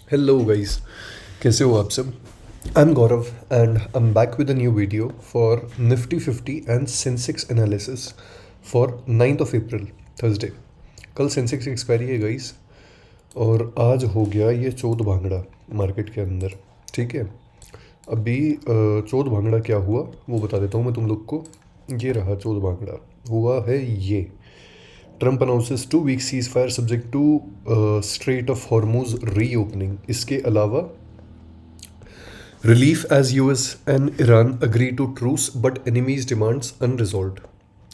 Hello guys, कैसे हो आप सब। I am Gaurav and I am back with a new video for Nifty 50 and Sensex analysis for 9 April Thursday. कल Sensex की expiry है guys, और आज हो गया ये चौथ भांगड़ा मार्केट के अंदर। ठीक है, अभी चौथ भांगड़ा क्या हुआ वो बता देता हूँ मैं तुम लोग को। ये रहा चौथ भांगड़ा, हुआ है ये। Trump announces 2 week ceasefire subject to strait of Hormuz reopening. इसके अलावा relief as US and Iran agree to truce but enemies demands unresolved.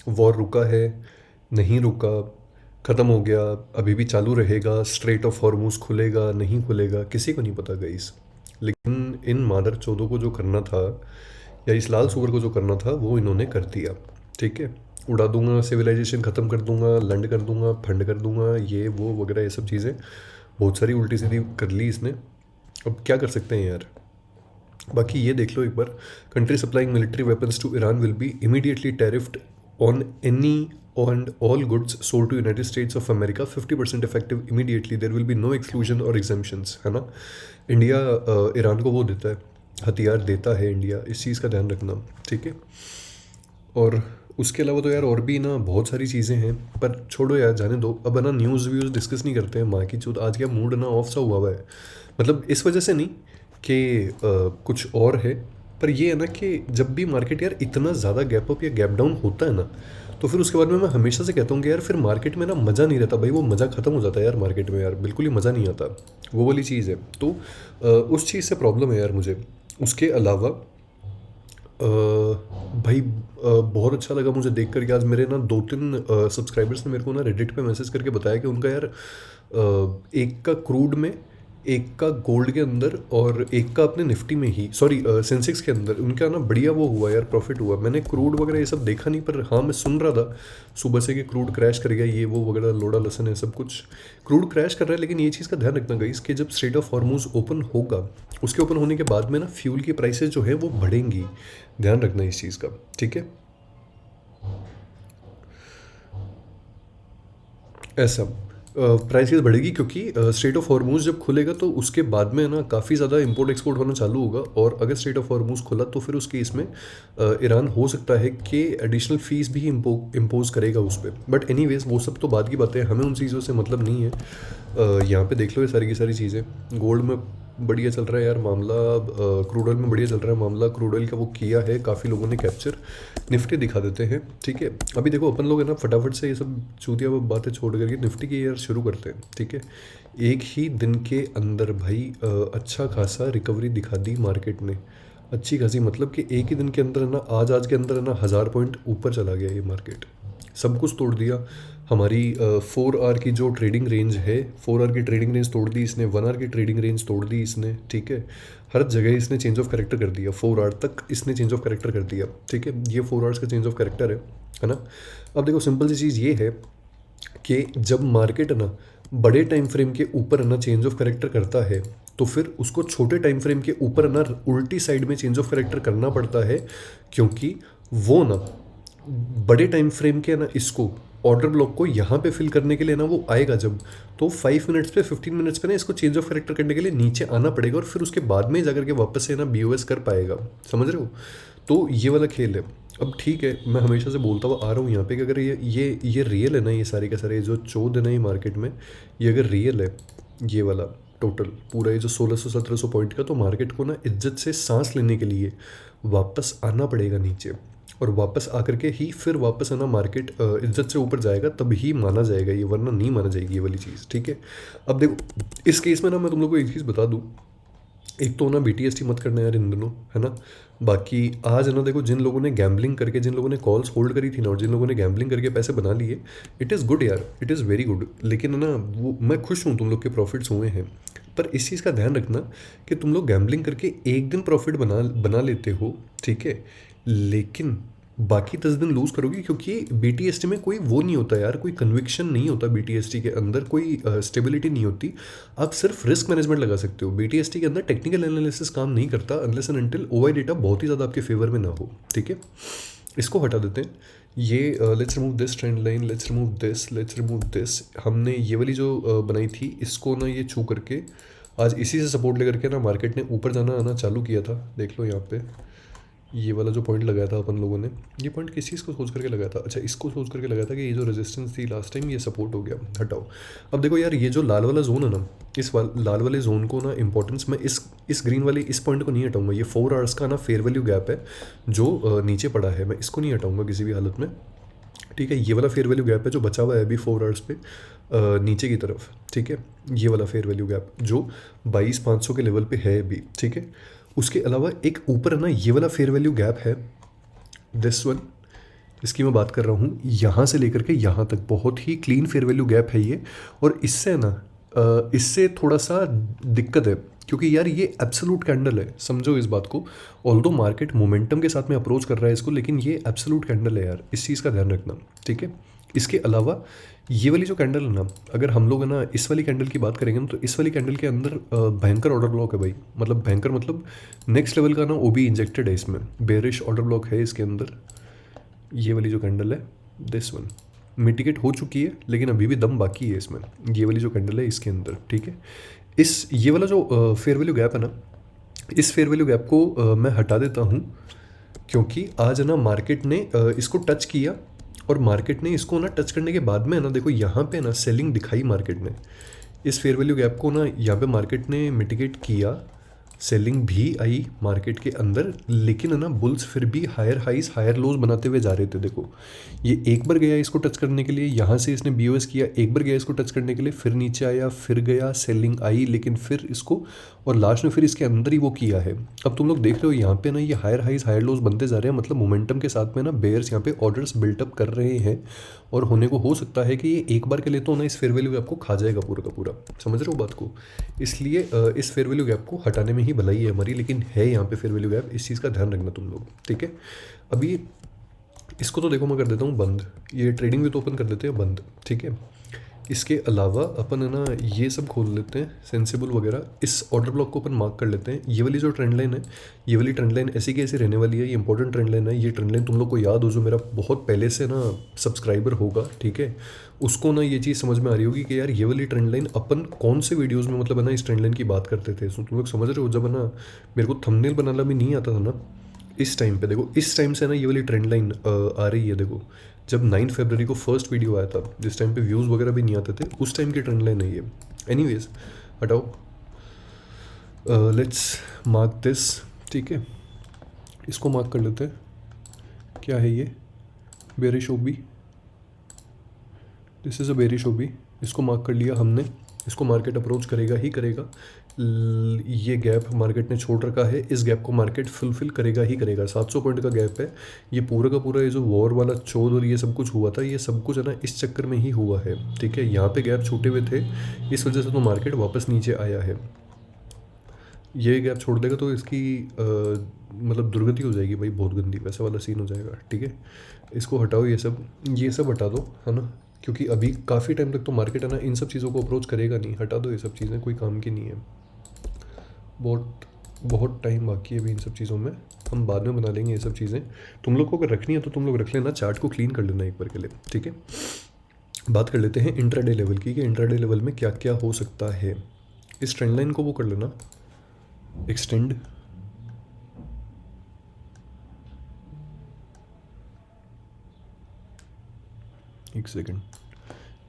War रुका है, नहीं रुका, ख़त्म हो गया, अभी भी चालू रहेगा, स्ट्रेट ऑफ हॉर्मूज खुलेगा नहीं खुलेगा किसी को नहीं पता गाइस। लेकिन इन मादर चौदों को जो करना था, या इस लाल सुअर को जो करना था, वो इन्होंने कर दिया। ठीक है, उड़ा दूंगा, सिविलाइजेशन ख़त्म कर दूंगा, लैंड कर दूंगा, फंड कर दूंगा, ये वो वगैरह ये सब चीज़ें बहुत सारी उल्टी सीधी कर ली इसने। अब क्या कर सकते हैं यार। बाकी ये देख लो एक बार, country supplying military weapons to Iran will be immediately tariffed on any and all goods sold to United States of America 50% effective immediately. There will be no exclusion or exemptions, है ना। इंडिया ईरान को वो देता है, हथियार देता है India, इस चीज़ का ध्यान रखना। ठीक है, और उसके अलावा तो यार और भी ना बहुत सारी चीज़ें हैं, पर छोड़ो यार, जाने दो। अब है ना, न्यूज़ व्यूज़ डिस्कस नहीं करते हैं, माँ की चूत। आज क्या मूड ना ऑफ सा हुआ है, मतलब इस वजह से नहीं कि कुछ और है, पर ये है ना कि जब भी मार्केट यार इतना ज़्यादा गैप अप या गैप डाउन होता है ना, तो फिर उसके बाद में मैं हमेशा से कहता हूँ कि यार फिर मार्केट में ना मज़ा नहीं रहता भाई, वो मज़ा ख़त्म हो जाता है यार मार्केट में, यार बिल्कुल ही मज़ा नहीं आता, वो वाली चीज़ है। तो उस चीज़ से प्रॉब्लम है यार मुझे। उसके अलावा भाई बहुत अच्छा लगा मुझे देख कर कि आज मेरे ना 2-3 सब्सक्राइबर्स ने मेरे को ना रेडिट पे मैसेज करके बताया कि उनका यार एक का क्रूड में, एक का गोल्ड के अंदर, और एक का अपने निफ्टी में ही, सॉरी सेंसेक्स के अंदर, उनका ना बढ़िया वो हुआ यार, प्रॉफिट हुआ। मैंने क्रूड वगैरह ये सब देखा नहीं, पर हाँ मैं सुन रहा था सुबह से कि क्रूड क्रैश कर गया, ये वो वगैरह, लोड़ा लसन है सब कुछ, क्रूड क्रैश कर रहा है। लेकिन ये चीज़ का ध्यान रखना गाइस कि जब स्ट्रेट ऑफ हॉर्मूज ओपन होगा, उसके ओपन होने के बाद में ना फ्यूल की प्राइसेस जो है वो बढ़ेंगी, ध्यान रखना इस चीज़ का। ठीक है, ऐसा प्राइसेस बढ़ेगी क्योंकि स्ट्रेट ऑफ हॉर्मूज जब खुलेगा तो उसके बाद में ना काफ़ी ज़्यादा इंपोर्ट एक्सपोर्ट होना चालू होगा, और अगर स्ट्रेट ऑफ हॉर्मूज खुला तो फिर उस केस में ईरान हो सकता है कि एडिशनल फीस भी इम्पोज करेगा उस पर। बट एनीवेज वो सब तो बाद की बातें हैं, हमें उन चीज़ों से मतलब नहीं है। यहाँ पे देख लो ये सारी की सारी चीज़ें। गोल्ड में बढ़िया चल रहा है यार मामला, क्रूड ऑयल में बढ़िया चल रहा है मामला, क्रूड ऑयल का वो किया है काफ़ी लोगों ने कैप्चर। निफ्टी दिखा देते हैं। ठीक है, अभी देखो अपन लोग है ना फटाफट से ये सब चूतिया बातें छोड़ करके निफ्टी की यार शुरू करते हैं। ठीक है, एक ही दिन के अंदर भाई अच्छा खासा रिकवरी दिखा दी मार्केट ने, अच्छी खासी, मतलब कि एक ही दिन के अंदर है ना, आज के अंदर है ना 1000 पॉइंट ऊपर चला गया ये मार्केट, सब कुछ तोड़ दिया। हमारी 4 आवर की जो ट्रेडिंग रेंज है, 4 आवर की ट्रेडिंग रेंज तोड़ दी इसने, 1 आवर की ट्रेडिंग रेंज तोड़ दी इसने। ठीक है, हर जगह इसने चेंज ऑफ कैरेक्टर कर दिया, 4 आवर तक इसने चेंज ऑफ कैरेक्टर कर दिया। ठीक है, ये 4 आवर्स का चेंज ऑफ कैरेक्टर है ना। अब देखो सिंपल सी चीज़ ये है कि जब मार्केट है ना बड़े टाइम फ्रेम के ऊपर है ना चेंज ऑफ कैरेक्टर करता है, तो फिर उसको छोटे टाइम फ्रेम के ऊपर है ना उल्टी साइड में चेंज ऑफ कैरेक्टर करना पड़ता है, क्योंकि वो ना बड़े टाइम फ्रेम के ना इसको ऑर्डर ब्लॉक को यहाँ पे फिल करने के लिए ना वो आएगा जब, तो 5 मिनट्स पे 15 मिनट्स पे ना इसको चेंज ऑफ करेक्टर करने के लिए नीचे आना पड़ेगा, और फिर उसके बाद में जाकर के वापस से ना BOS कर पाएगा। समझ रहे हो, तो ये वाला खेल है। अब ठीक है, मैं हमेशा से बोलता हुआ आ रहा हूँ यहाँ पे कि अगर ये रियल है ना, ये सारे के सारे जो चौध है ना ये मार्केट में, ये अगर रियल है ये वाला टोटल पूरा, ये जो 1600-1700 पॉइंट का, तो मार्केट को ना इज्जत से सांस लेने के लिए वापस आना पड़ेगा नीचे, और वापस आकर के ही फिर वापस है ना मार्केट इज्जत से ऊपर जाएगा, तब ही माना जाएगा ये, वरना नहीं माना जाएगी ये वाली चीज़। ठीक है, अब देखो इस केस में ना मैं तुम लोग को एक चीज़ बता दूँ, एक तो ना BTST मत करना यार इन दिनों, है ना। बाकी आज है ना देखो, जिन लोगों ने गैम्बलिंग करके, जिन लोगों ने कॉल्स होल्ड करी थी ना, और जिन लोगों ने गैम्बलिंग करके पैसे बना लिए, इट इज़ गुड यार, इट इज़ वेरी गुड। लेकिन है ना वो मैं खुश हूँ तुम लोग के प्रॉफिट्स हुए हैं, पर इस चीज़ का ध्यान रखना कि तुम लोग गैम्बलिंग करके एक दिन प्रॉफिट बना बना लेते हो, ठीक है, लेकिन बाकी 10 दिन लूज़ करोगे, क्योंकि BTST में कोई वो नहीं होता यार, कोई कन्विक्शन नहीं होता BTST के अंदर, कोई स्टेबिलिटी नहीं होती। आप सिर्फ रिस्क मैनेजमेंट लगा सकते हो, BTST के अंदर टेक्निकल एनालिसिस काम नहीं करता unless and until OI data बहुत ही ज़्यादा आपके फेवर में ना हो। ठीक है, इसको हटा देते हैं। ये let's remove this trend line, let's remove this, let's remove this. हमने ये वाली जो बनाई थी इसको ना ये छू करके आज इसी से सपोर्ट लेकर के ना मार्केट ने ऊपर जाना आना चालू किया था। देख लो यहाँ पे ये वाला जो पॉइंट लगाया था अपन लोगों ने, ये पॉइंट किस चीज़ को सोच करके लगाया था? अच्छा, इसको सोच करके लगाया था कि ये जो रेजिस्टेंस थी लास्ट टाइम ये सपोर्ट हो गया, हटाओ। अब देखो यार, ये जो लाल वाला जोन है ना, लाल वाले जोन को ना इंपॉर्टेंस मैं इस ग्रीन वाली इस पॉइंट को नहीं हटाऊंगा। ये 4 आवर्स का ना फेयर वैल्यू गैप है जो नीचे पड़ा है, मैं इसको नहीं हटाऊंगा किसी भी हालत में। ठीक है, ये वाला फेयर वैल्यू गैप है जो बचा हुआ है अभी 4 आवर्स पे नीचे की तरफ। ठीक है, ये वाला फेयर वैल्यू गैप जो 22,500 के लेवल पे है अभी। ठीक है, उसके अलावा एक ऊपर है ना ये वाला फेयर वैल्यू गैप है, दिस वन, इसकी मैं बात कर रहा हूँ। यहाँ से लेकर के यहाँ तक बहुत ही क्लीन फेयर वैल्यू गैप है ये। और इससे ना इससे थोड़ा सा दिक्कत है, क्योंकि यार ये एब्सोल्यूट कैंडल है, समझो इस बात को। ऑल्दो मार्केट मोमेंटम के साथ में अप्रोच कर रहा है इसको, लेकिन ये एब्सोल्यूट कैंडल है यार, इस चीज़ का ध्यान रखना। ठीक है, इसके अलावा ये वाली जो कैंडल है ना, अगर हम लोग है ना इस वाली कैंडल की बात करेंगे ना, तो इस वाली कैंडल के अंदर भयंकर ऑर्डर ब्लॉक है भाई। मतलब भयंकर मतलब नेक्स्ट लेवल का ना वो भी इंजेक्टेड है इसमें, बेरिश ऑर्डर ब्लॉक है इसके अंदर। ये वाली जो कैंडल है, दिस वन, मिटिगेट हो चुकी है लेकिन अभी भी दम बाकी है इसमें, ये वाली जो कैंडल है इसके अंदर। ठीक है, ये वाला जो फेयर वैल्यू गैप है ना, इस फेयर वैल्यू गैप को मैं हटा देता हूँ, क्योंकि आज है ना मार्केट ने इसको टच किया, और मार्केट ने इसको ना टच करने के बाद में ना देखो यहाँ पे ना सेलिंग दिखाई मार्केट ने। इस फेयर वैल्यू गैप को ना यहाँ पे मार्केट ने मिटिगेट किया, सेलिंग भी आई मार्केट के अंदर, लेकिन है ना बुल्स फिर भी हायर हाइज हायर लोज बनाते हुए जा रहे थे। देखो ये एक बार गया इसको टच करने के लिए, यहाँ से इसने बीओएस किया, एक बार गया इसको टच करने के लिए, फिर नीचे आया, फिर गया, सेलिंग आई, लेकिन फिर इसको, और लास्ट में फिर इसके अंदर ही वो किया है। अब तुम लोग देख रहे हो यहाँ पे ना ये हायर हाइज हायर लोज बनते जा रहे हैं, मतलब मोमेंटम के साथ में ना बेयर्स यहाँ पे ऑर्डर्स बिल्टअप कर रहे हैं, और होने को हो सकता है कि ये एक बार के लिए तो ना इस फेयर वैल्यू गैप को खा जाएगा पूरा का पूरा। समझ रहे हो बात को? इसलिए इस फेयर वैल्यू गैप को हटाने में ही भलाई है हमारी, लेकिन है यहाँ पे फेयर वैल्यू गैप, इस चीज़ का ध्यान रखना तुम लोग। ठीक है, अभी इसको तो देखो मैं कर देता हूँ बंद, ये ट्रेडिंग भी तो ओपन कर देते हैं बंद। ठीक है, इसके अलावा अपन है ना ये सब खोल लेते हैं, सेंसिबल वगैरह, इस ऑर्डर ब्लॉक को अपन मार्क कर लेते हैं। ये वाली जो ट्रेंड लाइन है, ये वाली ट्रेंड लाइन ऐसी की ऐसी रहने वाली है, ये इंपॉर्टेंट ट्रेंड लाइन है। ये ट्रेंड लाइन तुम लोग को याद हो, जो मेरा बहुत पहले से ना सब्सक्राइबर होगा, ठीक है, उसको ना ये चीज़ समझ में आ रही होगी कि यार ये वाली ट्रेंड लाइन अपन कौन से वीडियोज़ में मतलब है ना इस ट्रेंड लाइन की बात करते थे। तो तुम लोग समझ रहे हो, जब है ना मेरे को थंबनेल बनाना भी नहीं आता था ना, इस टाइम पे देखो, इस टाइम से ना ये वाली ट्रेंड लाइन आ रही है। देखो जब 9 फरवरी को फर्स्ट वीडियो आया था, जिस टाइम पे व्यूज़ वगैरह भी नहीं आते थे, उस टाइम की ट्रेंड लाइन है ये। एनीवेज हटाओ, लेट्स मार्क दिस। ठीक है, इसको मार्क कर लेते हैं। क्या है ये? Bearish OB, this is a bearish OB. इसको मार्क कर लिया हमने, इसको मार्केट अप्रोच करेगा ही करेगा। ये गैप मार्केट ने छोड़ रखा है, इस गैप को मार्केट फुलफिल करेगा ही करेगा। 700 पॉइंट का गैप है, ये पूरा का पूरा ये जो वॉर वाला चौध और ये सब कुछ हुआ था, ये सब कुछ है ना इस चक्कर में ही हुआ है। ठीक है, यहाँ पे गैप छूटे हुए थे, इस वजह से तो मार्केट वापस नीचे आया है। ये गैप छोड़ देगा तो इसकी मतलब दुर्गति हो जाएगी भाई, बहुत गंदी, वैसा वाला सीन हो जाएगा। ठीक है, इसको हटाओ, ये सब हटा दो, है ना, क्योंकि अभी काफ़ी टाइम तक तो मार्केट है ना इन सब चीज़ों को अप्रोच करेगा नहीं। हटा दो ये सब चीज़ें, कोई काम की नहीं है। बहुत बहुत टाइम बाकी है अभी इन सब चीज़ों में, हम बाद में बना लेंगे ये सब चीज़ें। तुम लोग को अगर रखनी है तो तुम लोग रख लेना, चार्ट को क्लीन कर लेना एक बार के लिए। ठीक है, बात कर लेते हैं इंट्राडे लेवल की, कि इंट्राडे लेवल में क्या क्या हो सकता है। इस ट्रेंड लाइन को वो कर लेना एक्सटेंड, एक सेकेंड।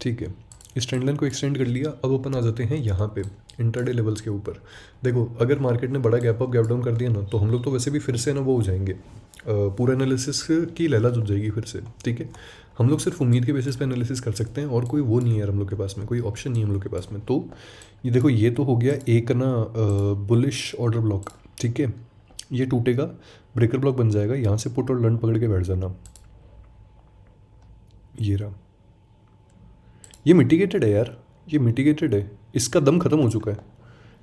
ठीक है, इस ट्रेंड लाइन को एक्सटेंड कर लिया। अब अपन आ जाते हैं यहाँ पे इंट्राडे लेवल्स के ऊपर। देखो अगर मार्केट ने बड़ा गैप अप गैप डाउन कर दिया ना, तो हम लोग तो वैसे भी फिर से ना वो हो जाएंगे, पूरा एनालिसिस की लैला जुट जाएगी फिर से। ठीक है, हम लोग सिर्फ उम्मीद के बेसिस पे एनालिसिस कर सकते हैं, और कोई वो नहीं है यार हम लोग के पास में, कोई ऑप्शन नहीं है हम लोग के पास में। तो ये देखो, ये तो हो गया एक ना बुलिश ऑर्डर ब्लॉक। ठीक है, ये टूटेगा, ब्रेकर ब्लॉक बन जाएगा, यहाँ से पुट और लंड पकड़ के बैठ जाना। ये रहा, ये मिटिगेटेड है यार, ये मिटिगेटेड है, इसका दम खत्म हो चुका है।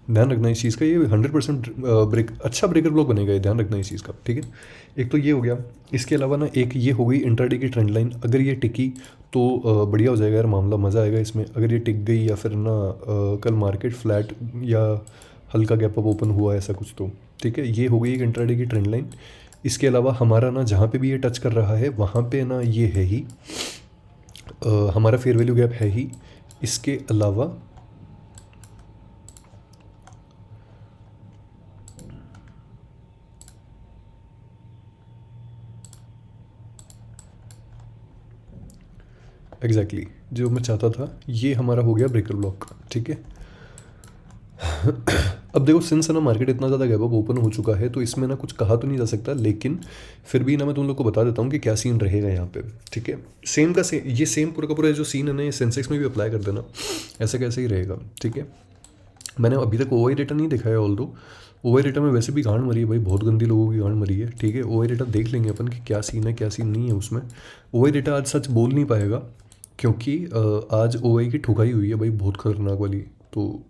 ध्यान रखना इस चीज़ का, ये 100% अच्छा ब्रेकर ब्लॉक बनेगा, ये ध्यान रखना इस चीज़ का। ठीक है, एक तो ये हो गया। इसके अलावा ना एक ये हो गई इंट्राडे की ट्रेंड लाइन, अगर ये टिकी तो बढ़िया हो जाएगा यार, मामला मज़ा आएगा इसमें। अगर ये टिक गई, या फिर ना कल मार्केट फ्लैट या हल्का गैप अप ओपन हुआ ऐसा कुछ, तो ठीक है, ये हो गई एक इंट्राडे की ट्रेंड लाइन। इसके अलावा हमारा ना जहाँ पे भी ये टच कर रहा है वहाँ पे ना ये है ही हमारा फेयर वैल्यू गैप है ही। इसके अलावा एग्जैक्टली जो मैं चाहता था, ये हमारा हो गया ब्रेकर ब्लॉक, ठीक है। अब देखो सिंस है ना मार्केट इतना ज़्यादा गैप अप ओपन हो चुका है, तो इसमें ना कुछ कहा तो नहीं जा सकता, लेकिन फिर भी ना मैं तुम लोग को बता देता हूँ कि क्या सीन रहेगा यहाँ पे, ठीक है। सेम का सेम, ये सेम पूरा का पूरा जो सीन है ना, ये सेंसेक्स में भी अप्लाई कर देना, ऐसा कैसे ही रहेगा, ठीक है। मैंने अभी तक ओवाई डेटा नहीं देखा है, ऑल दो ओवाई डेटा में वैसे भी गांड मरी है भाई, बहुत गंदी लोगों की गांड मरी है, ठीक है। ओवाई डेटा देख लेंगे अपन कि क्या सीन है क्या सीन नहीं है उसमें। ओवाई डेटा आज सच बोल नहीं पाएगा, क्योंकि आज ओवाई की ठुकाई हुई है भाई, बहुत खतरनाक वाली। तो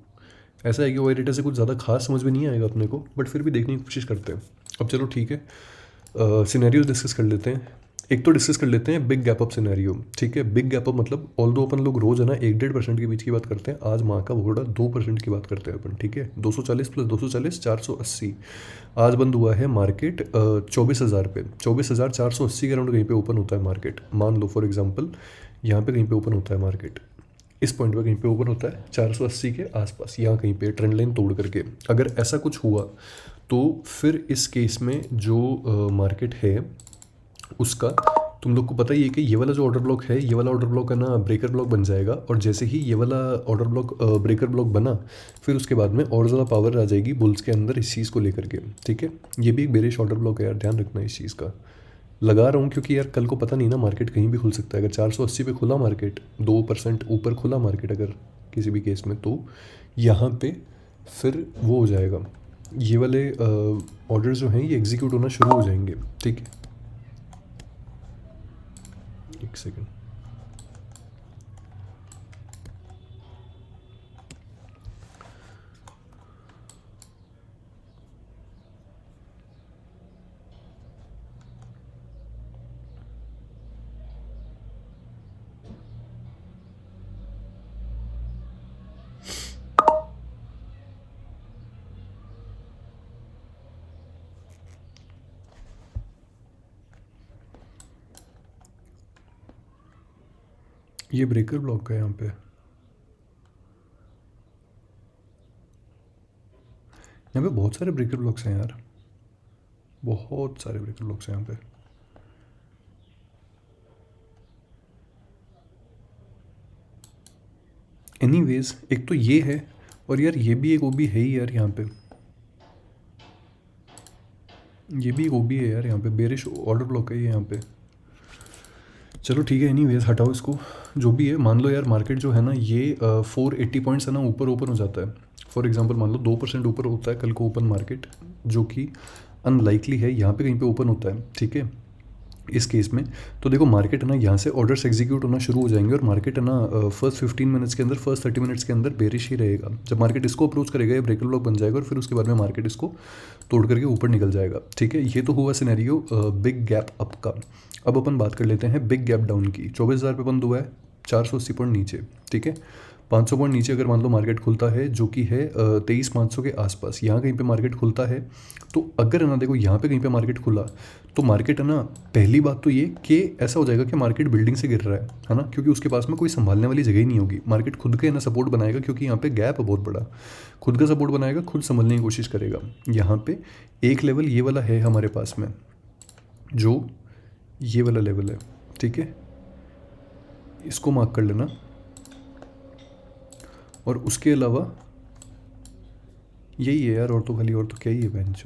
ऐसा है कि ओवाई डेटा से कुछ ज़्यादा खास समझ में नहीं आएगा अपने को, बट फिर भी देखने की कोशिश करते हैं। अब चलो ठीक है, सिनेरियो डिस्कस कर लेते हैं। एक तो डिस्कस कर लेते हैं बिग गैप अप सिनेरियो, ठीक है। बिग गैप अप मतलब ऑल दो अपन लोग रोज है ना 1-1.5% के बीच की बात करते हैं, आज माँ का भोड़ा 2% की बात करते हैं अपन, ठीक है। 240 + 240 480। आज बंद हुआ है मार्केट 24,000 पे, 24,480 के अराउंड कहीं पे ओपन होता है मार्केट, मान लो फॉर एग्जाम्पल यहाँ पे कहीं पे ओपन होता है मार्केट, इस पॉइंट पे कहीं पे ओपन होता है 480 के आसपास, यहाँ कहीं पे ट्रेंड लाइन तोड़ करके। अगर ऐसा कुछ हुआ तो फिर इस केस में जो मार्केट है उसका तुम लोग को पता ही है कि ये वाला जो ऑर्डर ब्लॉक है, ये वाला ऑर्डर ब्लॉक है ना ब्रेकर ब्लॉक बन जाएगा, और जैसे ही ये वाला ऑर्डर ब्लॉक ब्रेकर ब्लॉक बना, फिर उसके बाद में और ज़्यादा पावर आ जाएगी बुल्स के अंदर इस चीज़ को लेकर के, ठीक है। ये भी एक बेरिश ऑर्डर ब्लॉक है यार, ध्यान रखना इस चीज़ का। लगा रहा हूँ क्योंकि यार कल को पता नहीं ना, मार्केट कहीं भी खुल सकता है। अगर 480 पे खुला मार्केट, 2% ऊपर खुला मार्केट अगर किसी भी केस में, तो यहाँ पे फिर वो हो जाएगा, ये वाले ऑर्डर जो हैं ये एग्जीक्यूट होना शुरू हो जाएंगे, ठीक है। एक सेकेंड, ये ब्रेकर ब्लॉक है यहाँ पे, यहाँ पे बहुत सारे ब्रेकर ब्लॉक्स हैं यार, बहुत सारे ब्रेकर ब्लॉक्स हैं यहाँ पे। एनीवेज एक तो ये है, और यार ये भी एक ओबी है ही यार यहाँ पे, ये भी एक ओबी है यार यहाँ पे, बेरिश ऑर्डर ब्लॉक है ये यहाँ पे। चलो ठीक है, एनीवेज हटाओ इसको, जो भी है। मान लो यार मार्केट जो है ना ये 480 पॉइंट्स है ना ऊपर ओपन हो जाता है, फॉर एग्जांपल मान लो 2% ऊपर होता है कल को ओपन मार्केट, जो कि अनलाइकली है, यहाँ पे कहीं पे ओपन होता है, ठीक है। इस केस में तो देखो मार्केट है ना यहाँ से ऑर्डर्स एग्जीक्यूट होना शुरू हो जाएंगे, और मार्केट है ना फर्स्ट 15 मिनट्स के अंदर, फर्स्ट 30 मिनट्स के अंदर बेरिश ही रहेगा। जब मार्केट इसको अप्रोच करेगा ये ब्रेकर ब्लॉक बन जाएगा, और फिर उसके बाद में मार्केट इसको तोड़ करके ऊपर निकल जाएगा, ठीक है। ये तो हुआ सिनेरियो बिग गैप अप का। अब अपन बात कर लेते हैं बिग गैप डाउन की। 24,000 पे बंद हुआ है, 480 पॉइंट नीचे, ठीक है। 500 पॉइंट नीचे अगर मान लो मार्केट खुलता है, जो कि है 23,500 के आसपास, यहाँ कहीं पे मार्केट खुलता है, तो अगर है ना देखो यहाँ पे कहीं पे मार्केट खुला, तो मार्केट है ना, पहली बात तो ये कि ऐसा हो जाएगा कि मार्केट बिल्डिंग से गिर रहा है ना, क्योंकि उसके पास में कोई संभालने वाली जगह ही नहीं होगी। मार्केट खुद के ना सपोर्ट बनाएगा, क्योंकि यहाँ पे गैप है बहुत बड़ा, खुद का सपोर्ट बनाएगा, खुद संभलने की कोशिश करेगा। यहाँ पे एक लेवल ये वाला है हमारे पास में, जो ये वाला लेवल है, ठीक है, इसको मार्क कर लेना। और उसके अलावा यही है यार, और तो खाली और तो क्या ही है बेंच,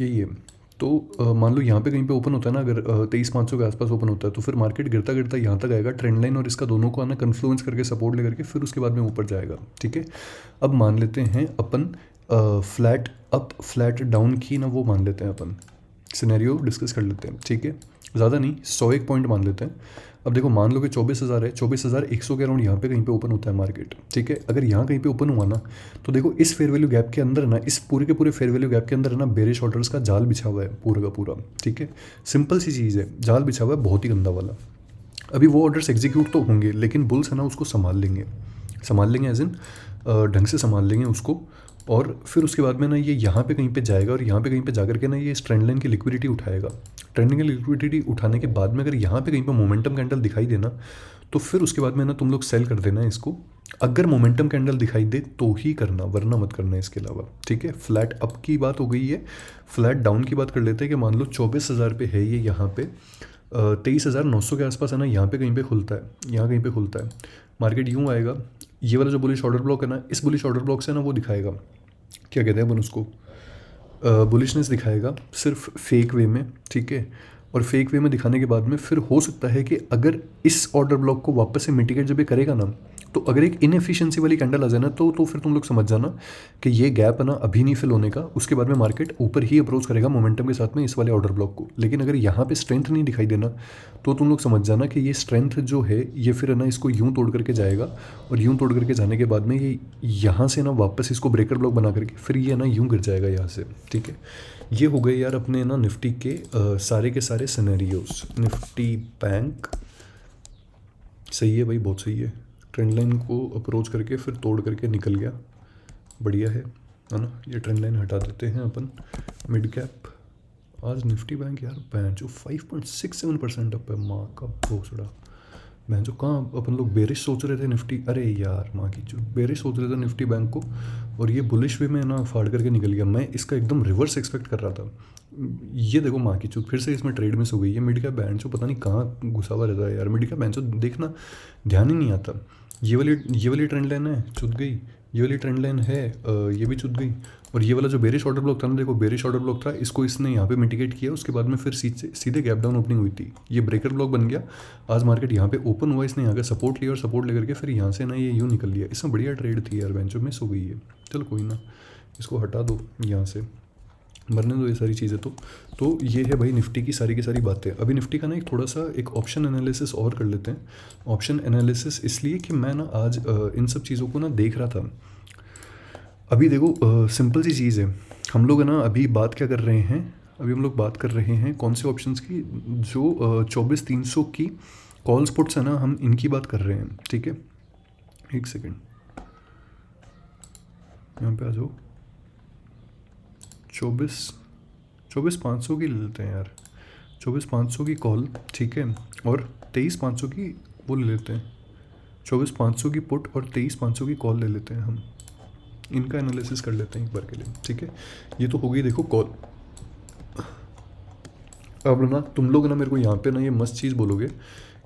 यही है। तो मान लो यहाँ पे कहीं पे ओपन होता है ना, अगर 23,500 के आसपास ओपन होता है, तो फिर मार्केट गिरता गिरता यहाँ तक आएगा, ट्रेंड लाइन और इसका दोनों को आना कन्फ्लुएंस करके सपोर्ट लेकर के फिर उसके बाद में ऊपर जाएगा, ठीक है। अब मान लेते हैं अपन फ्लैट अप फ्लैट डाउन की ना, वो मान लेते हैं अपन, सिनेरियो डिस्कस कर लेते हैं, ठीक है। ज़्यादा नहीं, 101 पॉइंट मान लेते हैं। अब देखो मान लो कि 24,000 है, 24,100 के अराउंड यहाँ पे कहीं पे ओपन होता है मार्केट, ठीक है। अगर यहाँ कहीं पे ओपन हुआ ना, तो देखो इस फेयर वैल्यू गैप के अंदर ना, इस पूरे के पूरे फेयर वैल्यू गैप के अंदर है ना बेरिश ऑर्डर्स का जाल बिछा हुआ है पूरा का पूरा, ठीक है। सिंपल सी चीज़ है, जाल बिछा हुआ है बहुत ही गंदा वाला। अभी वो ऑर्डर्स एग्जीक्यूट तो होंगे, लेकिन बुल्स है ना उसको संभाल लेंगे एज इन ढंग से संभाल लेंगे उसको, और फिर उसके बाद में ना ये यहाँ पे कहीं पे जाएगा, और यहाँ पे कहीं पे जाकर के ना ये इस ट्रेंड लाइन की लिक्विडिटी उठाएगा। ट्रेंडिंग की लिक्विडिटी उठाने के बाद में अगर यहाँ पे कहीं पे मोमेंटम कैंडल दिखाई देना, तो फिर उसके बाद में ना तुम लोग सेल कर देना इसको। अगर मोमेंटम कैंडल दिखाई दे तो ही करना, वरना मत करना इसके अलावा, ठीक है। फ्लैट अप की बात हो गई है, फ्लैट डाउन की बात कर लेते हैं कि मान लो 24,000 पे है ये यहाँ पे 23,900 के आसपास है ना, यहाँ पे कहीं पे खुलता है, यहाँ कहीं पे खुलता है, मार्केट यूँ आएगा, ये वाला जो बुलिश ऑर्डर ब्लॉक है ना, इस बुलिश ऑर्डर ब्लॉक से ना वो दिखाएगा, क्या कहते हैं अपन उसको, बुलिशनेस दिखाएगा सिर्फ फेक वे में, ठीक है। और फेक वे में दिखाने के बाद में फिर हो सकता है कि अगर इस ऑर्डर ब्लॉक को वापस से मिटिगेट जब ये करेगा ना, तो अगर एक इनएफिशिएंसी वाली कैंडल आ जाए ना, तो फिर तुम लोग समझ जाना कि ये गैप है ना अभी नहीं फिल होने का, उसके बाद में मार्केट ऊपर ही अप्रोच करेगा मोमेंटम के साथ में इस वाले ऑर्डर ब्लॉक को। लेकिन अगर यहाँ पे स्ट्रेंथ नहीं दिखाई देना, तो तुम लोग समझ जाना कि ये स्ट्रेंथ जो है ये फिर है ना इसको यूँ तोड़ करके जाएगा, और यूँ तोड़ करके जाने के बाद में ये यहाँ से ना वापस इसको ब्रेकर ब्लॉक बना करके फिर ये ना यूँ गिर जाएगा यहाँ से, ठीक है। ये हो गए यार अपने ना निफ्टी के सारे के सारे सिनेरियोज। निफ्टी बैंक सही है भाई, बहुत सही है, ट्रेंड लाइन को अप्रोच करके फिर तोड़ करके निकल गया, बढ़िया है ना। ये ट्रेंड लाइन हटा देते हैं अपन। मिड कैप आज निफ्टी बैंक यार बैंक जो 5.67% अप है, माँ का भोसड़ा। मैं जो कहाँ अपन लोग बेरिश सोच रहे थे निफ्टी, अरे यार माँ की जो बेरिश सोच रहे थे निफ्टी बैंक को, और ये बुलिश वे में ना फाड़ करके निकल गया। मैं इसका एकदम रिवर्स एक्सपेक्ट कर रहा था। ये देखो माँ की चूत, फिर से इसमें ट्रेड मिस हो गई है। मिड कैप बैंक जो पता नहीं कहाँ घुसा हुआ रहता है यार, मिड कैप बैंक जो देखना ध्यान ही नहीं आता। ये वाली ट्रेंड लाइन है, चुत गई। ये वाली ट्रेंड लाइन है, ये भी चुत गई। और ये वाला जो बेरिश ऑर्डर ब्लॉक था ना, देखो बेरिश ऑर्डर ब्लॉक था, इसको इसने यहाँ पे मिटिगेट किया, उसके बाद में फिर सीधे गैप डाउन ओपनिंग हुई थी, ये ब्रेकर ब्लॉक बन गया। आज मार्केट यहाँ पे ओपन हुआ, इसने यहाँ का सपोर्ट लिया और सपोर्ट लेकर के फिर यहाँ से ना ये यूँ निकल लिया। इसमें बढ़िया ट्रेड थी यार, बेंचो मिस हो गई है। चलो कोई ना, इसको हटा दो यहाँ से, मरने दो ये सारी चीज़ें। तो ये है भाई निफ्टी की सारी बातें। अभी निफ्टी का ना एक थोड़ा सा एक ऑप्शन एनालिसिस और कर लेते हैं। ऑप्शन एनालिसिस इसलिए कि मैं ना आज इन सब चीज़ों को ना देख रहा था। अभी देखो सिंपल सी चीज़ है, हम लोग है ना अभी बात क्या कर रहे हैं, अभी हम लोग बात कर रहे हैं कौन से ऑप्शंस की, जो 24,300 की कॉल्स पुट्स है ना, हम इनकी बात कर रहे हैं, ठीक है। एक सेकेंड यहाँ पे आ जाओ। 24,500 की ले लेते हैं यार, 24,500 की कॉल, ठीक है। और 23,500 की वो ले लेते हैं, 24,500 की पुट और 23,500 की कॉल ले लेते हैं हम। इनका एनालिसिस कर लेते हैं एक बार के लिए, ठीक है। ये तो हो गई देखो कॉल। अब ना तुम लोग ना मेरे को यहाँ पे ना ये मस्त चीज़ बोलोगे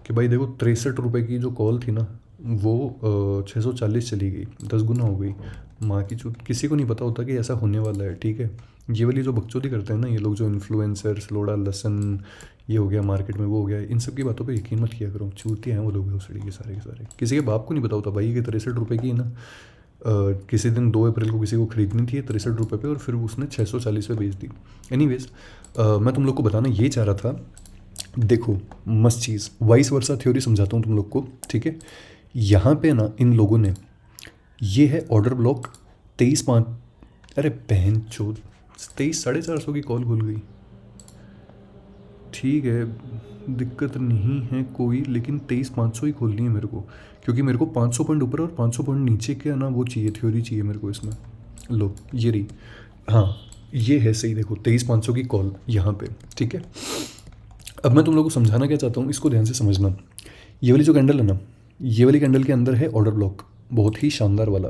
कि भाई देखो 63 रुपये की जो कॉल थी ना, वो 640 चली गई, 10 गुना हो गई। माँ की चूत, किसी को नहीं पता होता कि ऐसा होने वाला है, ठीक है। ये वाली जो बकचोदी करते हैं ना ये लोग, जो इन्फ्लुएंसर्स, लोड़ा लसन, ये हो गया मार्केट में, वो हो गया, इन सब की बातों पे यकीन मत किया करो। चूतियाँ हैं वो लोग भोसड़ी के सारे। किसी के बाप को नहीं पता होता भाई कि 63 रुपये की ना किसी दिन 2 अप्रैल को किसी को खरीदनी थी 63 रुपये पे, और फिर उसने 640 पे बेच दी। एनीवेज मैं तुम लोग को बताना ये चाह रहा था, देखो मस्त चीज़, वाइस वर्सा थ्योरी समझाता हूँ तुम लोग को, ठीक है। यहाँ पे ना इन लोगों ने, ये है ऑर्डर ब्लॉक 23,500, अरे बहन चोद, 23,450 की कॉल खुल गई, ठीक है, दिक्कत नहीं है कोई, लेकिन 23,500 ही खोलनी है मेरे को, क्योंकि मेरे को 500 पॉइंट ऊपर और 500 पॉइंट नीचे के ना वो चाहिए, थ्योरी चाहिए मेरे को इसमें। लो ये रही, हाँ ये है सही, देखो 23,500 की कॉल यहाँ पे, ठीक है। अब मैं तुम लोगों को समझाना क्या चाहता हूँ, इसको ध्यान से समझना। ये वाली जो कैंडल है ना, ये वाली कैंडल के अंदर है ऑर्डर ब्लॉक, बहुत ही शानदार वाला,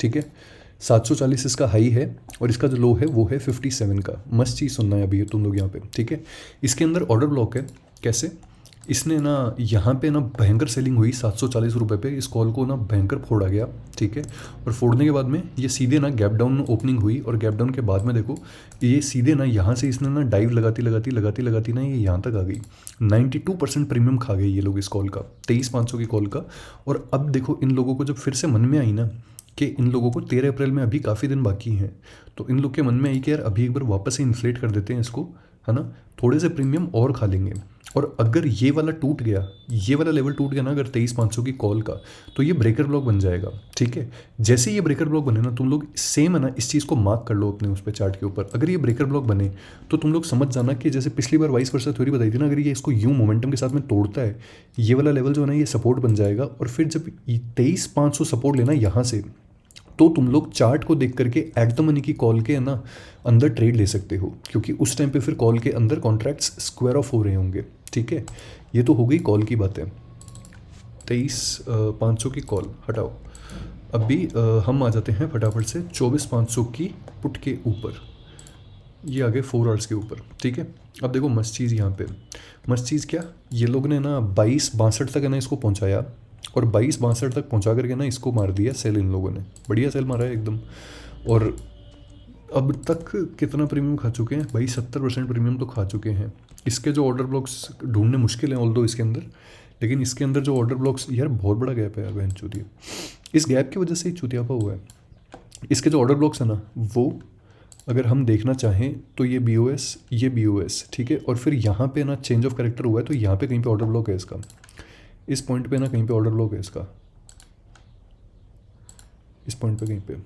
ठीक है। 740 इसका हाई है और इसका जो लो है वो है 57 का। मस्त चीज़ सुनना है अभी तुम लोग यहाँ पे, ठीक है। इसके अंदर ऑर्डर ब्लॉक है, कैसे, इसने ना यहाँ पे ना भयंकर सेलिंग हुई 740 रुपये पे, इस कॉल को ना भयंकर फोड़ा गया, ठीक है। और फोड़ने के बाद में ये सीधे ना गैप डाउन ओपनिंग हुई, और गैप डाउन के बाद में देखो ये सीधे ना यहाँ से इसने ना डाइव लगाती ना ये यहाँ तक आ गई। 92% प्रीमियम खा गई ये लोग इस कॉल का, 23,500 की कॉल का। और अब देखो इन लोगों को जब फिर से मन में आई ना कि इन लोगों को 13 अप्रैल में अभी काफ़ी दिन बाकी हैं, तो इन लोग के मन में आई कि यार अभी एक बार वापस से इन्फ्लेट कर देते हैं इसको, है ना, थोड़े से प्रीमियम और खा लेंगे। और अगर ये वाला टूट गया, ये वाला लेवल टूट गया ना अगर 23,500 की कॉल का, तो ये ब्रेकर ब्लॉक बन जाएगा, ठीक है। जैसे ये ब्रेकर ब्लॉक बने ना, तुम लोग सेम है ना इस चीज़ को मार्क कर लो अपने उस पर चार्ट के ऊपर। अगर ये ब्रेकर ब्लॉक बने तो तुम लोग समझ जाना कि जैसे पिछली बार वाइस वर्सा थ्योरी बताई थी ना, अगर ये इसको यूं मोमेंटम के साथ में तोड़ता है, ये वाला लेवल जो है ना ये सपोर्ट बन जाएगा। और फिर जब 23,500 सपोर्ट लेना यहाँ से, तो तुम लोग चार्ट को देख करके एट द मनी की कॉल के है ना अंदर ट्रेड ले सकते हो, क्योंकि उस टाइम पे फिर कॉल के अंदर कॉन्ट्रैक्ट्स स्क्वायर ऑफ हो रहे होंगे, ठीक है। ये तो हो गई कॉल की बातें। 23,500 की कॉल हटाओ। अभी हम आ जाते हैं फटाफट से 24,500 की पुट के ऊपर। ये आ गए 4 आवर्स के ऊपर, ठीक है। अब देखो मस्त चीज़ यहाँ पे, मस्त चीज़ क्या, ये लोग ने ना 22-62 तक है ना इसको पहुँचाया, और 22-62 तक पहुँचा करके ना इसको मार दिया सेल इन लोगों ने, बढ़िया सेल मारा है एकदम। और अब तक कितना प्रीमियम खा चुके हैं भाई, 70% प्रीमियम तो खा चुके हैं। इसके जो ऑर्डर ब्लॉक्स ढूंढने मुश्किल हैं ऑल्दो इसके अंदर, लेकिन इसके अंदर जो ऑर्डर ब्लॉक्स, यार बहुत बड़ा गैप है यार बहन चूतिया, इस गैप की वजह से ही चुतियापा हुआ है। इसके जो ऑर्डर ब्लॉक्स है ना, वो अगर हम देखना चाहें तो ये BOS, ये BOS, ठीक है। और फिर यहाँ पे ना चेंज ऑफ कैरेक्टर हुआ है, तो यहाँ पे कहीं पे ऑर्डर ब्लॉक है इसका, इस पॉइंट पे ना कहीं पे ऑर्डर ब्लॉक है इसका, इस पॉइंट पे कहीं पे,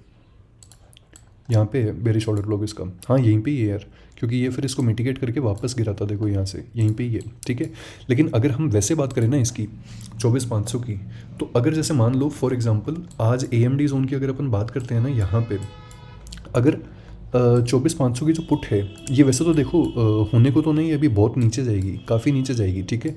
यहाँ पे है बेरिश ऑर्डर ब्लॉक इसका, हाँ यहीं पे ही है यार, क्योंकि ये फिर इसको मिटिगेट करके वापस गिरा था, देखो यहाँ से यहीं पे ही है, ठीक है। लेकिन अगर हम वैसे बात करें ना इसकी 24,500 की, तो अगर जैसे मान लो फॉर एग्जांपल आज AMD जोन की अगर अपन बात करते हैं ना, यहाँ पे अगर 24,500 की जो पुट है, ये वैसे तो देखो होने को तो नहीं, अभी बहुत नीचे जाएगी, काफ़ी नीचे जाएगी, ठीक है।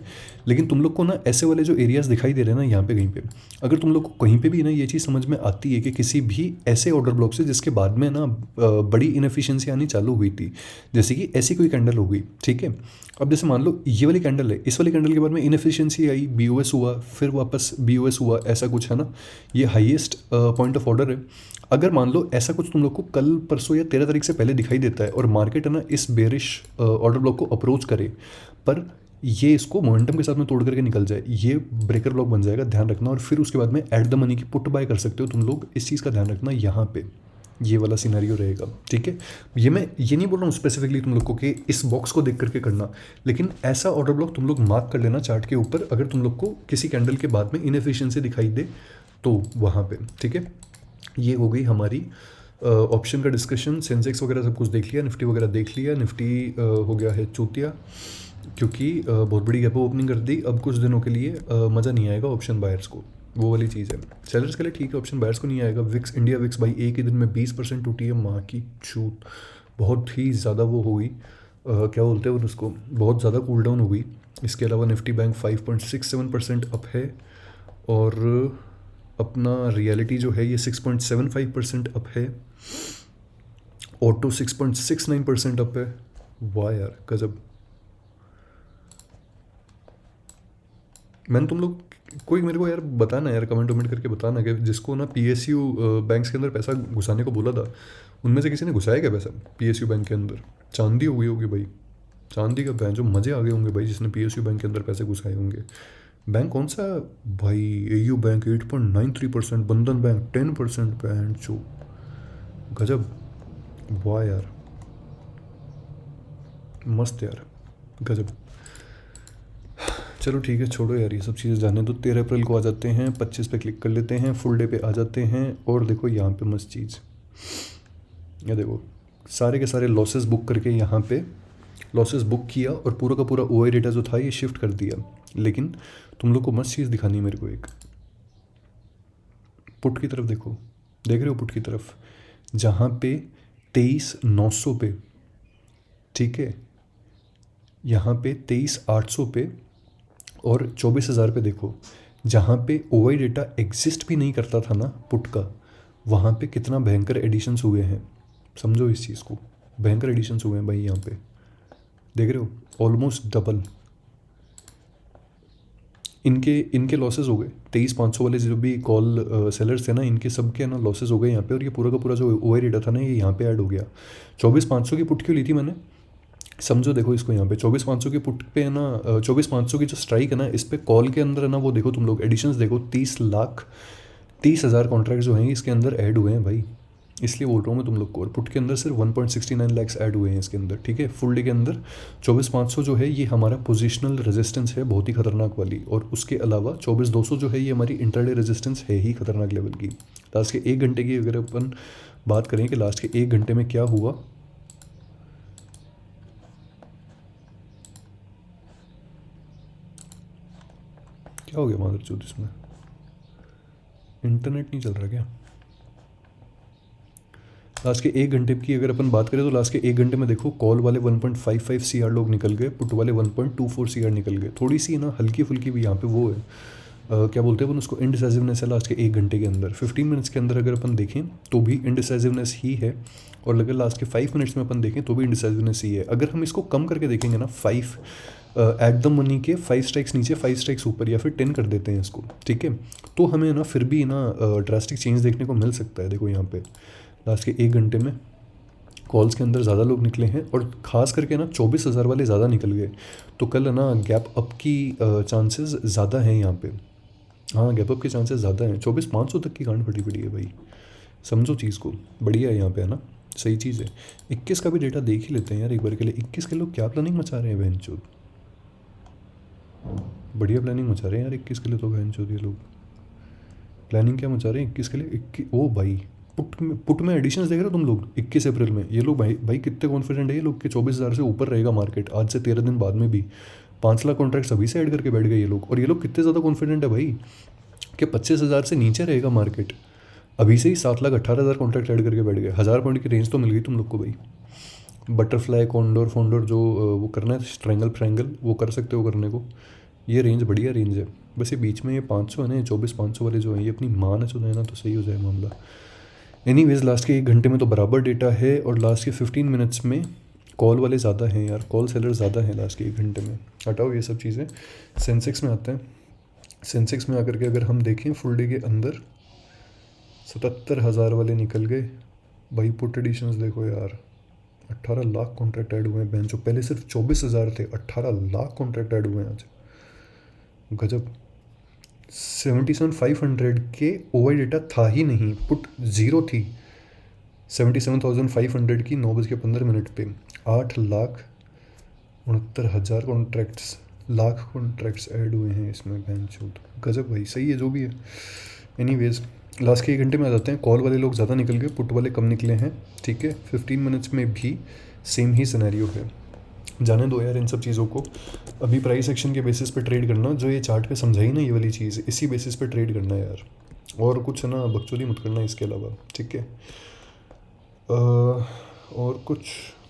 लेकिन तुम लोग को ना ऐसे वाले जो एरियाज़ दिखाई दे रहे हैं ना यहाँ पे कहीं पे, अगर तुम लोग को कहीं पे भी ना ये चीज़ समझ में आती है कि किसी भी ऐसे ऑर्डर ब्लॉक से जिसके बाद में ना बड़ी इनएफिशिएंसी आनी चालू हुई थी, जैसे कि ऐसी कोई कैंडल हो गई, ठीक है। अब जैसे मान लो ये वाली कैंडल है, इस वाली कैंडल के बाद में इनएफिशिएंसी आई, BOS हुआ, फिर वापस BOS हुआ, ऐसा कुछ है ना, ये हाईएस्ट पॉइंट ऑफ ऑर्डर है। अगर मान लो ऐसा कुछ तुम लोग को कल परसों या 13 तारीख से पहले दिखाई देता है, और मार्केट है ना इस बेरिश ऑर्डर ब्लॉक को अप्रोच करे, पर ये इसको मोमेंटम के साथ में तोड़ करके निकल जाए, ये ब्रेकर ब्लॉक बन जाएगा, ध्यान रखना। और फिर उसके बाद में एट द मनी की पुट बाय कर सकते हो तुम लोग, इस चीज़ का ध्यान रखना, यहाँ पे ये वाला सिनेरियो रहेगा, ठीक है। ये मैं ये नहीं बोल रहा हूँ स्पेसिफिकली तुम लोग को कि इस बॉक्स को देख करके करना, लेकिन ऐसा ऑर्डर ब्लॉक तुम लोग मार्क कर लेना चार्ट के ऊपर, अगर तुम लोग को किसी कैंडल के बाद में इनएफिशिएंसी दिखाई दे तो वहाँ पे, ठीक है। ये हो गई हमारी ऑप्शन का डिस्कशन, सेंसेक्स वगैरह सब कुछ देख लिया, निफ्टी वगैरह देख लिया। निफ्टी हो गया है चूतिया, क्योंकि बहुत बड़ी गैप ओपनिंग कर दी, अब कुछ दिनों के लिए मज़ा नहीं आएगा ऑप्शन बायर्स को, वो वाली चीज़ है। सेलर्स के लिए ठीक है, ऑप्शन बायर्स को नहीं आएगा। विक्स, इंडिया विक्स भाई एक ही दिन में 20% टूटी है, माँ की छूट, बहुत ही ज़्यादा वो हो गई, क्या बोलते हैं उसको, बहुत ज़्यादा कूल डाउन हो गई। इसके अलावा निफ्टी बैंक 5.67% अप है, और अपना रियलिटी जो है ये 6.75% अप है, ऑटो 6.69% अप है। वाह यार गजब। मैंने तुम लोग कोई मेरे को यार बताना यार, कमेंट वमेंट करके बताना कि जिसको ना PSU बैंक्स के अंदर पैसा घुसाने को बोला था, उनमें से किसी ने घुसाया क्या पैसा PSU बैंक के अंदर? चांदी हो गई होगी भाई, चांदी का बैंक, जो मज़े आ गए होंगे भाई जिसने PSU बैंक के अंदर पैसे घुसाए होंगे। बैंक कौन सा भाई? AU बैंक 8.93%, बंधन बैंक 10%, बैंक चो गजब। वाह यार मस्त यार, गजब। चलो ठीक है, छोड़ो यार ये सब चीज़ें, जाने दो। 13 अप्रैल को आ जाते हैं, 25 पे क्लिक कर लेते हैं, फुल डे पे आ जाते हैं। और देखो यहाँ पे मस्त चीज़, ये देखो सारे के सारे लॉसेस बुक करके यहाँ पे लॉसेस बुक किया, और पूरा का पूरा OI डेटा जो था ये शिफ्ट कर दिया। लेकिन तुम लोग को मस्त चीज़ दिखानी है मेरे को, एक पुट की तरफ देखो, देख रहे हो पुट की तरफ, जहाँ पे 23,900 पे, ठीक है, यहाँ पे 23,800 पे, और 24,000 पे देखो, जहाँ पे OI डेटा एग्जिस्ट भी नहीं करता था ना पुट का, वहाँ पे कितना भयंकर एडिशंस हुए हैं। समझो इस चीज़ को, भयंकर एडिशंस हुए हैं भाई, यहाँ पे देख रहे हो, ऑलमोस्ट डबल। इनके लॉसेस हो गए, 23,500 वाले जो भी कॉल सेलर्स थे ना, इनके सब के ना लॉसेस हो गए यहाँ पे, और ये पूरा का पूरा जो OI डेटा था ना ये यहाँ पे ऐड हो गया। 24,500 की पुट क्यों ली थी मैंने, समझो देखो इसको, यहाँ पे 24,500 की पुट पे है ना, 24,500 की जो स्ट्राइक है ना, इस पे कॉल के अंदर है ना, वो देखो तुम लोग एडिशंस देखो, 30,30,000 कॉन्ट्रैक्ट जो हैं इसके अंदर ऐड हुए हैं भाई, इसलिए बोल रहा हूँ मैं तुम लोग को। और पुट के अंदर सिर्फ 1.69 लाख ऐड हुए हैं इसके अंदर, ठीक है। फुल डे के अंदर 24,500 जो है ये हमारा पोजिशनल रेजिस्टेंस है, बहुत ही खतरनाक वाली, और उसके अलावा 24,200 जो है ये हमारी इंटरडे रेजिस्टेंस है ही खतरनाक लेवल की। लास्ट के 1 घंटे की अगर अपन बात करें कि लास्ट के 1 घंटे में क्या हुआ, क्या हो गया मादरचोद, इसमें इंटरनेट नहीं चल रहा क्या? लास्ट के 1 घंटे की अगर अपन बात करें तो लास्ट के 1 घंटे में देखो, कॉल वाले 1.55 CR लोग निकल गए, पुट वाले 1.24 CR निकल गए। थोड़ी सी ना हल्की फुल्की भी यहाँ पे वो है, क्या बोलते हैं अपन उसको, इनडिसाइसिवनेस है लास्ट के 1 घंटे के अंदर। 15 मिनट्स के अंदर अगर अपन देखें तो भी इनडिसाइसिवनेस ही है, और अगर लास्ट के 5 मिनट्स में अपन देखें तो भी इंडिसाइसिवनेस ही है। अगर हम इसको कम करके देखेंगे ना, 5 एट द मनी के 5 स्ट्राइक्स नीचे 5 स्ट्राइक्स ऊपर या फिर 10 कर देते हैं इसको, ठीक है, तो हमें ना फिर भी ना ड्रास्टिक चेंज देखने को मिल सकता है। देखो यहाँ पे लास्ट के 1 घंटे में कॉल्स के अंदर ज़्यादा लोग निकले हैं और ख़ास करके ना 24,000 वाले ज़्यादा निकल गए। तो कल ना गैप अप की चांसेस ज़्यादा हैं यहाँ पे। हाँ, गैप अप के चांसेस ज़्यादा हैं। 24,500 तक की गांड फटी पड़ी है भाई, समझो चीज़ को। बढ़िया है यहाँ पे, है ना, सही चीज़ है। 21 का भी डेटा देख ही लेते हैं यार एक बार के लिए। 21 के लोग क्या प्लानिंग मचा रहे हैं बहन चोद, बढ़िया प्लानिंग मचा रहे हैं यार 21 के लिए। तो बहन चोद ये लोग प्लानिंग क्या मचा रहे हैं 21 के लिए। 21 ओ भाई, पुट में एडिशंस देख रहे हो तुम लोग 21 अप्रैल में। ये लोग भाई कितने कॉन्फिडेंट है ये लोग कि 24,000 से ऊपर रहेगा मार्केट आज से 13 दिन बाद में भी। 5 लाख कॉन्ट्रैक्ट्स अभी से ऐड करके बैठ गए ये लोग। और ये लोग कितने ज़्यादा कॉन्फिडेंट है भाई कि 25,000 से नीचे रहेगा मार्केट। अभी से ही 7,18,000 कॉन्ट्रैक्ट ऐड करके बैठ गए। 1000 पॉइंट की रेंज तो मिल गई तुम लोग को भाई। बटरफ्लाई कॉन्डोर फोंडोर जो वो करना है, स्ट्रैंगल फ्रैंगल, वो कर सकते हो करने को। ये रेंज बढ़िया रेंज है। बस ये बीच में ये 500 है ना, 24,500 वाले जो हैं, ये अपनी मान चुन है ना, तो सही हो जाए मामला। एनीवेज लास्ट के 1 घंटे में तो बराबर डेटा है और लास्ट के 15 मिनट्स में कॉल वाले ज़्यादा हैं यार, कॉल सेलर ज़्यादा हैं लास्ट के 1 घंटे में। हटाओ ये सब चीज़ें, सेंसेक्स में आते हैं। सेंसेक्स में आकर के अगर हम देखें फुल डे के अंदर 77,000 वाले निकल गए भाई। पुट एडिशंस देखो यार, 18 लाख कॉन्ट्रैक्ट ऐड हुए हैं बेंच। पहले सिर्फ 24,000 थे, 18 लाख कॉन्ट्रैक्ट ऐड हुए हैं आज, गजब। 77,500 के ओवर डेटा था ही नहीं, पुट ज़ीरो थी। 77,500 की 9:15 पे 8,69,000 कॉन्ट्रैक्ट्स, लाख कॉन्ट्रैक्ट्स ऐड हुए हैं इसमें बेंच। गजब भाई, सही है जो भी है। एनीवेज लास्ट के 1 घंटे में आ जाते हैं। कॉल वाले लोग ज़्यादा निकल गए, पुट वाले कम निकले हैं, ठीक है। 15 मिनट्स में भी सेम ही सिनेरियो है। जाने दो यार इन सब चीज़ों को। अभी प्राइस एक्शन के बेसिस पे ट्रेड करना, जो ये चार्ट पे समझाई ना ये वाली चीज़, इसी बेसिस पे ट्रेड करना है यार। और कुछ ना बकचोदी मत करना इसके अलावा, ठीक है। और कुछ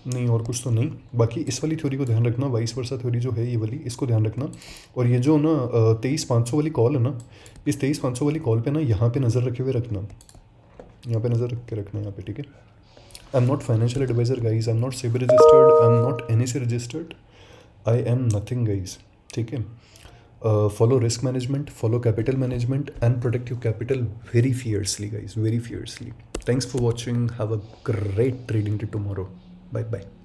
नहीं, और कुछ तो नहीं। बाकी इस वाली थ्योरी को ध्यान रखना, वाइस वर्सा थ्योरी जो है ये वाली, इसको ध्यान रखना। और ये जो ना 23,500 वाली कॉल है ना, इस 23,500 वाली कॉल पे ना यहाँ पे नज़र रखे हुए रखना, यहाँ पे नज़र रख के रखना यहाँ पे, ठीक है। I am not financial adviser guys, I am not SEBI registered, I am not NSE registered, I am nothing guys, ठीक है। Follow risk management, follow capital management and protect your capital very fiercely guys, very fiercely. Thanks for watching. Have a great trading day tomorrow. Bye bye.